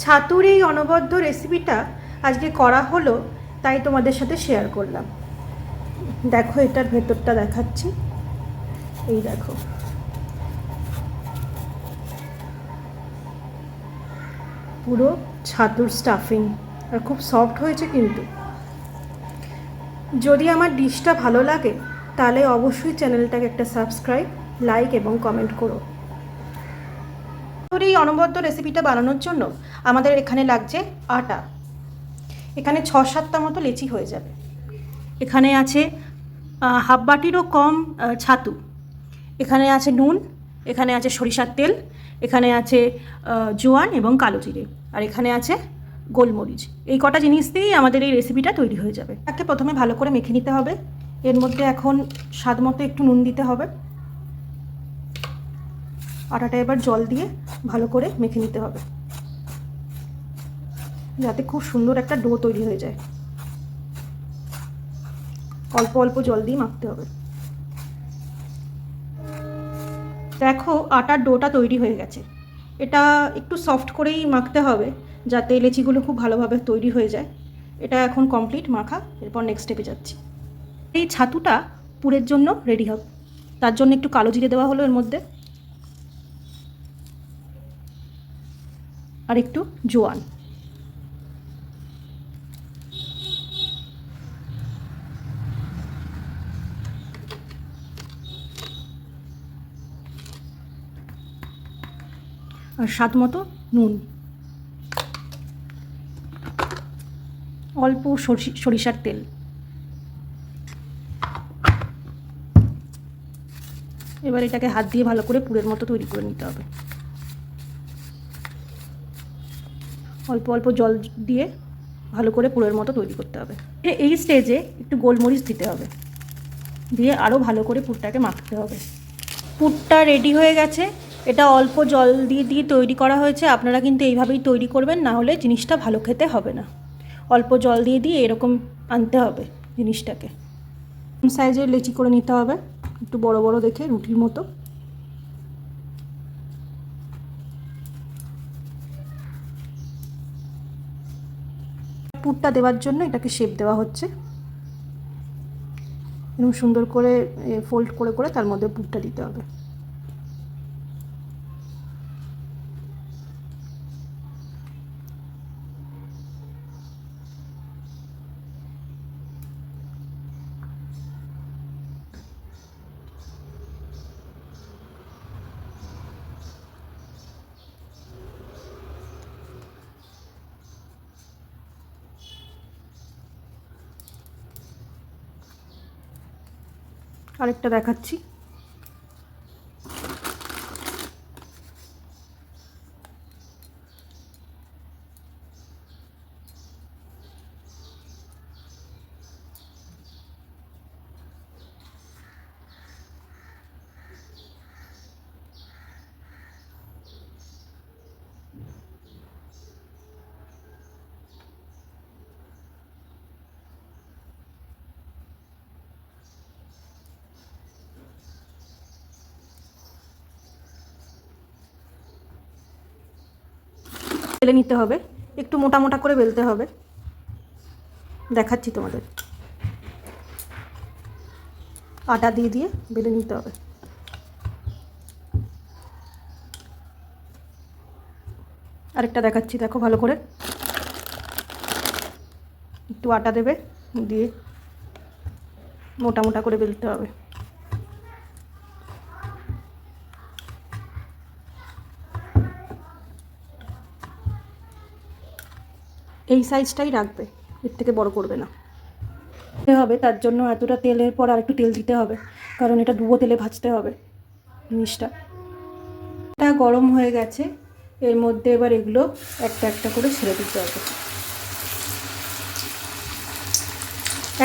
ছাতুর এই অনবদ্য রেসিপিটা আজকে করা হলো, তাই তোমাদের সাথে শেয়ার করলাম। দেখো এটার ভেতরটা দেখাচ্ছি, এই দেখো পুরো ছাতুর স্টাফিং, আর খুব সফট হয়েছে। কিন্তু যদি আমার ডিশটা ভালো লাগে তাহলে অবশ্যই চ্যানেলটাকে একটা সাবস্ক্রাইব, লাইক এবং কমেন্ট করো। এই অনবদ্য রেসিপিটা বানানোর জন্য আমাদের এখানে লাগছে আটা। এখানে 6-7টা মতো লেচি হয়ে যাবে। এখানে আছে হাফ বাটিরও কম ছাতু, এখানে আছে নুন, এখানে আছে সরিষার তেল, এখানে আছে জোয়ান এবং কালো জিরে, আর এখানে আছে গোলমরিচ। এই কটা জিনিস দিয়েই আমাদের এই রেসিপিটা তৈরি হয়ে যাবে। তাকে প্রথমে ভালো করে মেখে নিতে হবে। এর মধ্যে এখন স্বাদ মতো একটু নুন দিতে হবে। আটাটা এবার জল দিয়ে ভালো করে মেখে নিতে হবে, যাতে খুব সুন্দর একটা ডো তৈরি হয়ে যায়। অল্প অল্প জল দিয়ে মাখতে হবে। দেখো আটার ডোটা তৈরি হয়ে গেছে। এটা একটু সফট করেই মাখতে হবে, যাতে লেচিগুলো খুব ভালোভাবে তৈরি হয়ে যায়। এটা এখন কমপ্লিট মাখা। এরপর নেক্সট স্টেপে যাচ্ছি। এই ছাতুটা পুরের জন্য রেডি হবে, তার জন্য একটু কালো জিরে দেওয়া হলো এর মধ্যে, আর একটু জোয়ান। আর স্বাদ মতো নুন, অল্প সরিষার তেল। এবার এটাকে হাত দিয়ে ভালো করে পুরের মতো তৈরি করে নিতে হবে। অল্প অল্প জল দিয়ে ভালো করে পুরের মতো তৈরি করতে হবে। এই স্টেজে একটু গোলমরিচ দিতে হবে, দিয়ে আরও ভালো করে পুরটাকে মাখতে হবে। পুরটা রেডি হয়ে গেছে। এটা অল্প জল দিয়ে তৈরি করা হয়েছে। আপনারা কিন্তু এইভাবেই তৈরি করবেন, না হলে জিনিসটা ভালো খেতে হবে না। অল্প জল দিয়ে এরকম আনতে হবে জিনিসটাকে। সাইজের লেচি করে নিতে হবে, একটু বড় বড় দেখে, রুটির মতো। পুরটা দেওয়ার জন্য এটাকে শেপ দেওয়া হচ্ছে। এরকম সুন্দর করে ফোল্ড করে করে তার মধ্যে পুরটা দিতে হবে। আরেকটা দেখাচ্ছি। বেলে নিতে হবে, একটু মোটা মোটা করে বেলতে হবে। দেখাচ্ছি তোমাদের। আটা দিয়ে বেলে নিতে হবে। আরেকটা দেখাচ্ছি, দেখো ভালো করে। একটু আটা দেবে, দিয়ে মোটা মোটা করে বেলতে হবে। এই সাইজটাই রাখবে, এর থেকে বড় করবে না। হবে তার জন্য এতটা তেলের পর আর একটু তেল দিতে হবে, কারণ এটা ডুবো তেলে ভাজতে হবে জিনিসটা। এটা গরম হয়ে গেছে। এর মধ্যে এবার এগুলো একটা একটা করে ছেড়ে দিতে হবে।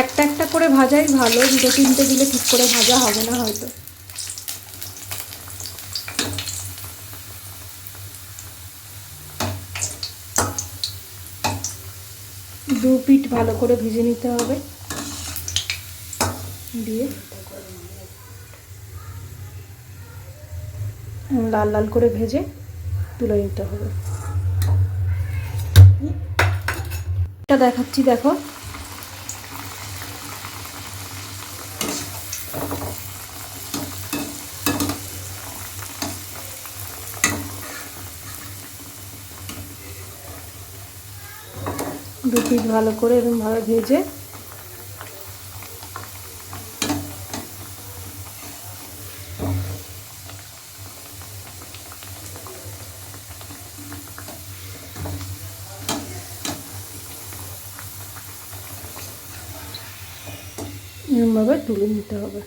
একটা একটা করে ভাজাই ভালো, দুটো তিনটে দিলে ঠিক করে ভাজা হবে না হয়তো। দু পিঠ ভালো করে ভেজে নিতে হবে, দিয়ে লাল লাল করে ভেজে তুলে নিতে হবে। এটা দেখাচ্ছি, দেখো। দু পিস ভালো করে এরকম ভাবে ভেজে এরকমভাবে তুলে নিতে হবে।